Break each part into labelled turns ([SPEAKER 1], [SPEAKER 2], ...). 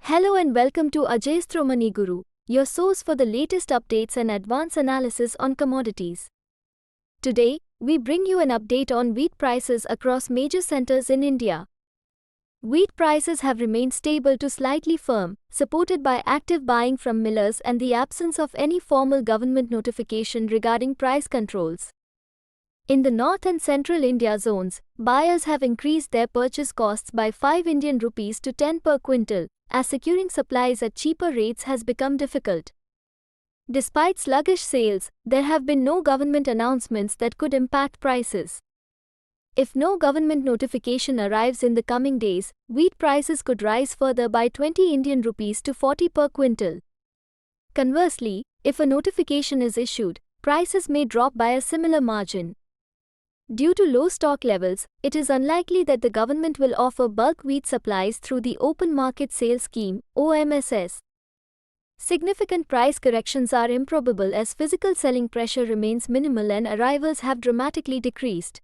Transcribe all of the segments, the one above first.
[SPEAKER 1] Hello and welcome to Ajay Guru, your source for the latest updates and advanced analysis on commodities. Today, we bring you an update on wheat prices across major centers in India. Wheat prices have remained stable to slightly firm, supported by active buying from millers and the absence of any formal government notification regarding price controls. In the North and Central India zones, buyers have increased their purchase costs by 5 Indian rupees to 10 per quintal, as securing supplies at cheaper rates has become difficult. Despite sluggish sales, there have been no government announcements that could impact prices. If no government notification arrives in the coming days, wheat prices could rise further by 20 Indian rupees to 40 per quintal. Conversely, if a notification is issued, prices may drop by a similar margin. Due to low stock levels, it is unlikely that the government will offer bulk wheat supplies through the Open Market Sale Scheme (OMSS). Significant price corrections are improbable as physical selling pressure remains minimal and arrivals have dramatically decreased.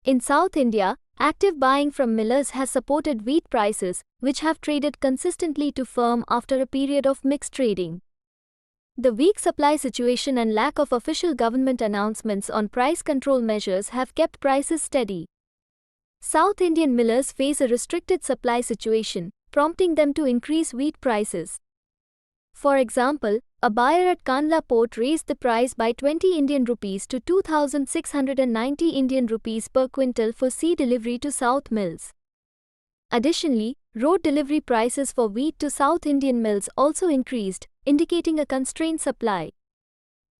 [SPEAKER 1] In South India, active buying from millers has supported wheat prices, which have traded consistently to firm after a period of mixed trading. The weak supply situation and lack of official government announcements on price control measures have kept prices steady. South Indian millers face a restricted supply situation, prompting them to increase wheat prices. For example, a buyer at Kandla port raised the price by 20 Indian rupees to 2,690 Indian rupees per quintal for sea delivery to South mills. Additionally, road delivery prices for wheat to South Indian mills also increased, indicating a constrained supply.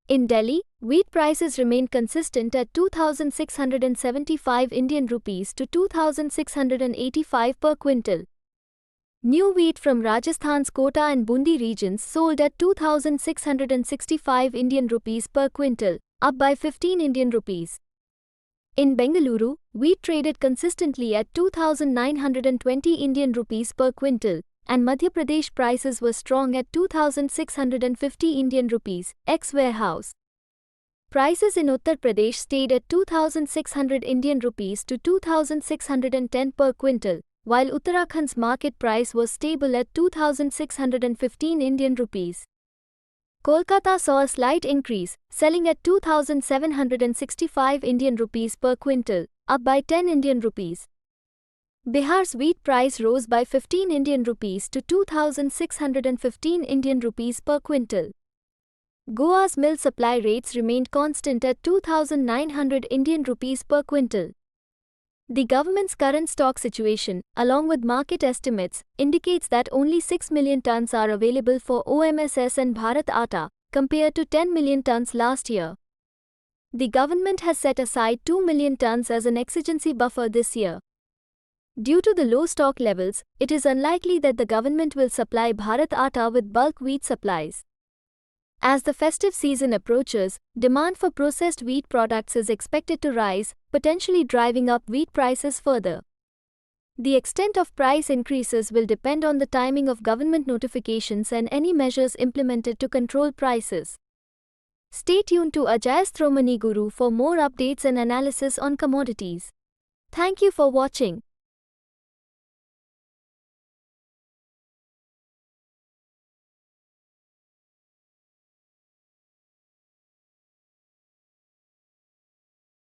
[SPEAKER 1] In Delhi, wheat prices remained consistent at 2,675 Indian rupees to 2,685 per quintal. New wheat from Rajasthan's Kota and Bundi regions sold at 2,665 Indian rupees per quintal, up by 15 Indian rupees. In Bengaluru, wheat traded consistently at 2,920 Indian rupees per quintal, and Madhya Pradesh prices were strong at 2,650 Indian rupees, ex-warehouse. Prices in Uttar Pradesh stayed at 2,600 Indian rupees to 2,610 per quintal, while Uttarakhand's market price was stable at 2,615 Indian rupees. Kolkata saw a slight increase, selling at 2,765 Indian rupees per quintal, up by 10 Indian rupees. Bihar's wheat price rose by 15 Indian rupees to 2,615 Indian rupees per quintal. Goa's mill supply rates remained constant at 2,900 Indian rupees per quintal. The government's current stock situation, along with market estimates, indicates that only 6 million tons are available for OMSS and Bharat Atta, compared to 10 million tons last year. The government has set aside 2 million tons as an exigency buffer this year. Due to the low stock levels, it is unlikely that the government will supply Bharat Atta with bulk wheat supplies. As the festive season approaches, demand for processed wheat products is expected to rise, potentially driving up wheat prices further. The extent of price increases will depend on the timing of government notifications and any measures implemented to control prices. Stay tuned to Ajay Guru for more updates and analysis on commodities. Thank you for watching.